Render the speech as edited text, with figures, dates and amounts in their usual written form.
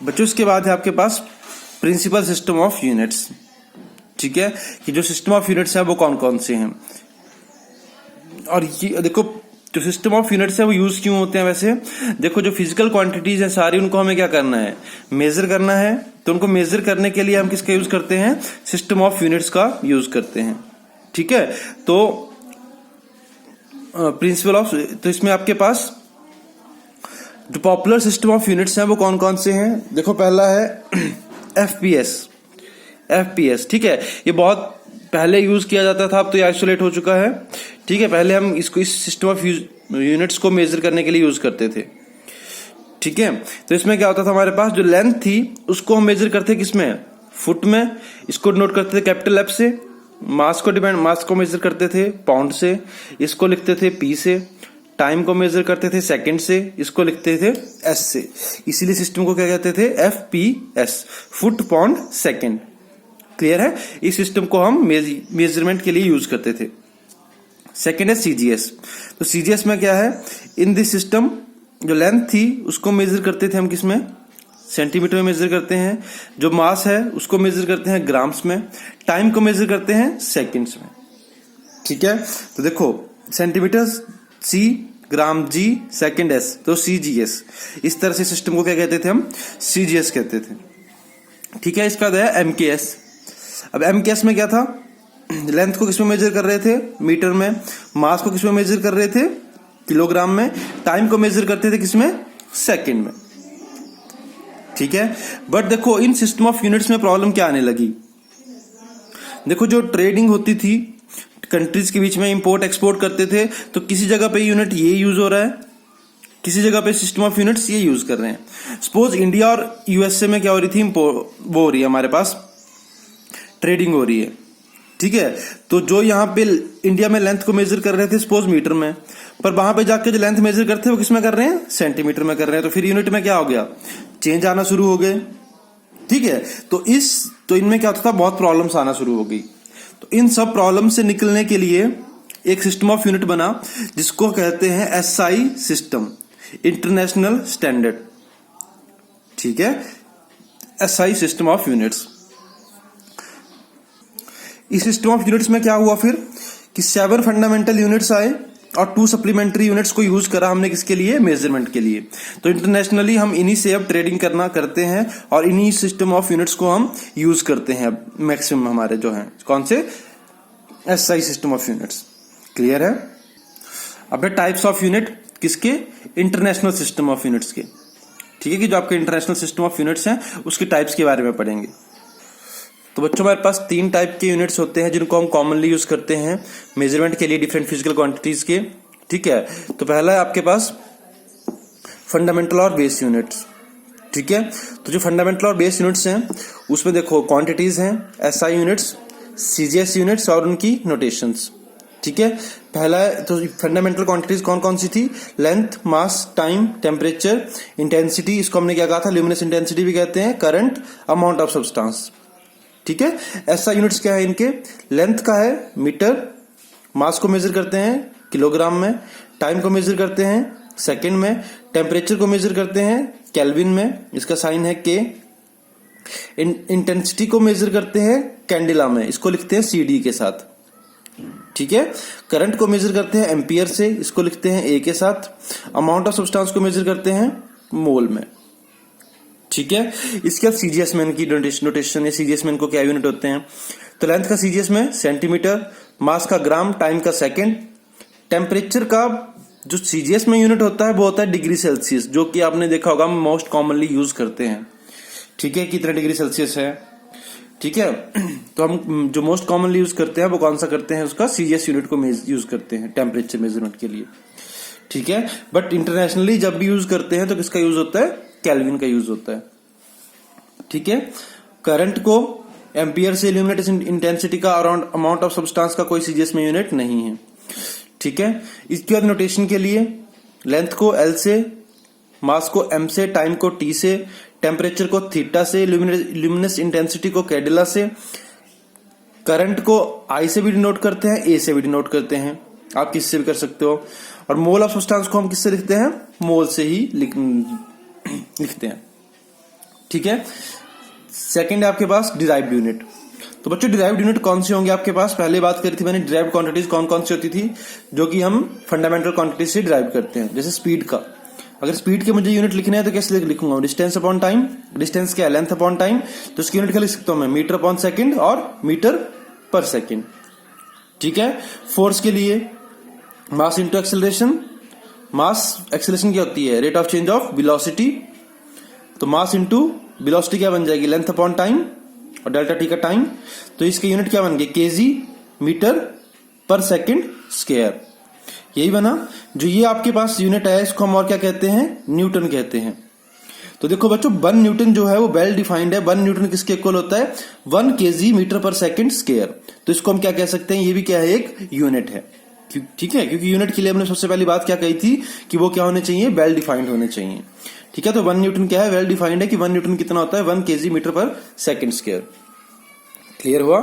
बच्चों इसके बाद है आपके पास प्रिंसिपल सिस्टम ऑफ यूनिट्स। ठीक है, कि जो सिस्टम ऑफ यूनिट्स है वो कौन कौन से हैं। और ये देखो जो सिस्टम ऑफ यूनिट्स है वो यूज क्यों होते हैं। वैसे देखो जो फिजिकल क्वांटिटीज हैं सारी, उनको हमें क्या करना है, मेजर करना है। तो उनको मेजर करने के लिए हम किसका यूज करते हैं, सिस्टम ऑफ यूनिट्स का यूज करते हैं। ठीक है, तो प्रिंसिपल ऑफ, तो इसमें आपके पास जो पॉपुलर सिस्टम ऑफ यूनिट्स हैं वो कौन कौन से हैं। देखो पहला है एफपीएस। ठीक है, ये बहुत पहले यूज किया जाता था, अब तो ये आइसोलेट हो चुका है। ठीक है, पहले हम इसको इस सिस्टम ऑफ यूनिट्स को मेजर करने के लिए यूज करते थे। ठीक है, तो इसमें क्या होता था, हमारे पास जो लेंथ थी उसको हम मेजर करते किसमें, फुट में। इसको नोट करते थे कैपिटल एफ से। मास को मेजर करते थे पाउंड से, इसको लिखते थे पी से। टाइम को मेजर करते थे सेकंड से, इसको लिखते थे एस से। इसीलिए सिस्टम को क्या कहते थे, FPS, foot pound second. Clear है, इस सिस्टम को हम मेजरमेंट के लिए यूज करते थे। सेकंड है सीजीएस। तो सीजीएस में क्या है, इन दिस सिस्टम जो लेंथ थी उसको मेजर करते थे हम किसमें, सेंटीमीटर में मेजर करते हैं। जो मास है उसको मेजर करते हैं ग्राम्स में। टाइम को मेजर करते हैं सेकंड्स में। ठीक है, तो देखो सेंटीमीटर सी, ग्राम जी, सेकंड एस, तो सीजीएस। इस तरह से सिस्टम को क्या कहते थे हम, सीजीएस कहते थे। ठीक है, इसका है एमकेएस। अब एमकेएस में क्या था, लेंथ को किसमें मेजर कर रहे थे, मीटर में। मास को किसमें मेजर कर रहे थे, किलोग्राम में। टाइम को मेजर करते थे किसमें, सेकंड में। ठीक है, बट देखो इन सिस्टम ऑफ यूनिट्स में प्रॉब्लम क्या आने लगी। देखो जो ट्रेडिंग होती थी कंट्रीज के बीच में, इंपोर्ट एक्सपोर्ट करते थे, तो किसी जगह पे यूनिट ये यूज हो रहा है, किसी जगह पे सिस्टम ऑफ यूनिट्स ये यूज कर रहे हैं। सपोज इंडिया और यूएसए में क्या हो रही थी, वो हो रही है हमारे पास ट्रेडिंग हो रही है। ठीक है, तो जो यहाँ पे इंडिया में लेंथ को मेजर कर रहे थे सपोज मीटर में, पर वहां पे जाके जो लेंथ मेजर करते हैं वो किसमें कर रहे हैं, सेंटीमीटर में कर रहे हैं। तो फिर यूनिट में क्या हो गया, चेंज आना शुरू हो गए। ठीक है, तो इनमें क्या होता था, बहुत प्रॉब्लम्स आना शुरू हो गई। तो इन सब प्रॉब्लम से निकलने के लिए एक सिस्टम ऑफ यूनिट बना जिसको कहते हैं एसआई सिस्टम, इंटरनेशनल स्टैंडर्ड। ठीक है, एसआई सिस्टम ऑफ यूनिट्स। इस सिस्टम ऑफ यूनिट्स में क्या हुआ फिर कि 7 फंडामेंटल यूनिट्स आए और 2 सप्लीमेंट्री यूनिट्स को यूज करा हमने किसके लिए, मेजरमेंट के लिए। तो इंटरनेशनली हम इन्हीं से अब ट्रेडिंग करते हैं और इन्हीं सिस्टम ऑफ यूनिट्स को हम यूज करते हैं मैक्सिमम हमारे जो हैं, कौन से, SI system of units. Clear है। अब टाइप्स ऑफ यूनिट किसके, इंटरनेशनल सिस्टम ऑफ यूनिट्स के। ठीक है, कि जो आपके इंटरनेशनल सिस्टम ऑफ यूनिट्स हैं उसके टाइप्स के बारे में पढ़ेंगे। तो बच्चों हमारे पास 3 टाइप के यूनिट्स होते हैं जिनको हम कॉमनली यूज करते हैं मेजरमेंट के लिए डिफरेंट फिजिकल क्वांटिटीज के। ठीक है, तो पहला है आपके पास फंडामेंटल और बेस यूनिट्स। ठीक है, तो जो फंडामेंटल और बेस यूनिट्स हैं उसमें देखो क्वांटिटीज हैं, एसआई यूनिट्स, सीजीएस यूनिट्स और उनकी नोटेशंस। ठीक है, पहला है तो फंडामेंटल क्वांटिटीज कौन कौन सी थी, लेंथ, मास, टाइम, टेम्परेचर, इंटेंसिटी, इसको हमने क्या कहा था, ल्यूमिनस इंटेंसिटी भी कहते हैं, करंट, अमाउंट ऑफ सब्सटेंस। ठीक है, ऐसा यूनिट्स क्या है इनके, लेंथ का है मीटर, मास को मेजर करते हैं किलोग्राम में, टाइम को मेजर करते हैं सेकंड में, टेम्परेचर को मेजर करते हैं केल्विन में, इसका साइन है के। इंटेंसिटी को मेजर करते हैं कैंडिला में, इसको लिखते हैं सीडी के साथ। ठीक है, करंट को मेजर करते हैं एम्पियर से, इसको लिखते हैं ए के साथ। अमाउंट ऑफ सब्सटेंस को मेजर करते हैं मोल में। ठीक है, इसके बाद सीजीएस में की नोटेशन है, सीजीएस में इनको क्या यूनिट होते हैं, तो लेंथ का सीजीएस में सेंटीमीटर, मास का ग्राम, टाइम का सेकंड, टेम्परेचर का जो सीजीएस में यूनिट होता है वो होता है डिग्री सेल्सियस, जो कि आपने देखा होगा हम मोस्ट कॉमनली यूज करते हैं। ठीक है, कितने डिग्री सेल्सियस है। ठीक है, तो हम जो मोस्ट कॉमनली यूज करते हैं वो कौन सा करते हैं, उसका सीजीएस यूनिट को यूज करते हैं टेम्परेचर मेजरमेंट के लिए। ठीक है, बट इंटरनेशनली जब भी यूज करते हैं तो किसका यूज होता है, केल्विन का यूज होता है। ठीक है, करंट को एम्पियर से, ल्यूमिनस इंटेंसिटी का, अराउंड अमाउंट ऑफ सब्सटेंस का कोई सीजीएस में यूनिट नहीं है। ठीक है, इसके बाद नोटेशन के लिए लेंथ को एल से, मास को एम से, टाइम को टी से, टेम्परेचर को थीटा से, ल्यूमिनस इंटेंसिटी को कैडिला से, करंट को आई से भी डिनोट करते हैं, ए से भी डिनोट करते हैं, आप किससे भी कर सकते हो। और मोल ऑफ सब्सटेंस को हम किससे लिखते हैं, मोल से ही लिखते हैं। ठीक है। सेकंड है आपके पास डिराइव्ड यूनिट। तो बच्चों डिराइव्ड यूनिट कौन से होंगे आपके पास, पहले बात करी थी मैंने डिराइव्ड क्वांटिटीज कौन कौन सी होती थी, जो कि हम फंडामेंटल क्वांटिटीज से डिराइव करते हैं। जैसे स्पीड का, अगर स्पीड के मुझे यूनिट लिखने हैं तो कैसे लिखूंगा, डिस्टेंस अपॉन टाइम, डिस्टेंस क्या है लेंथ अपॉन टाइम, तो इसकी यूनिट क्या लिख सकता हूं मैं, मीटर अपॉन सेकंड और मीटर पर सेकंड। ठीक है। फोर्स के लिए मास इंटू एक्सेलरेशन, मास एक्सेलरेशन क्या होती है, rate of change of velocity, तो मास इंटू वेलोसिटी क्या बन जाएगी, लेंथ अपॉन टाइम और डेल्टा टी का टाइम, तो इसके यूनिट क्या बन गए, केजी मीटर पर सेकंड स्क्वायर। यही बना। जो ये आपके पास यूनिट है इसको हम और क्या कहते हैं, न्यूटन कहते हैं। तो देखो बच्चों 1 न्यूटन जो है वो वेल डिफाइंड है। 1 न्यूटन किसके इक्वल होता है, 1 केजी मीटर पर सेकंड स्क्वायर। तो इसको हम क्या कह सकते हैं, ये भी क्या है, एक यूनिट है। ठीक है, क्योंकि यूनिट के लिए हमने सबसे पहली बात क्या कही थी कि वो क्या होने चाहिए, वेल डिफाइंड होने चाहिए। ठीक है। तो 1 न्यूटन क्या है, वेल डिफाइंड है कि 1 न्यूटन कितना होता है, 1 केजी मीटर पर सेकंड स्क्वायर। क्लियर हुआ।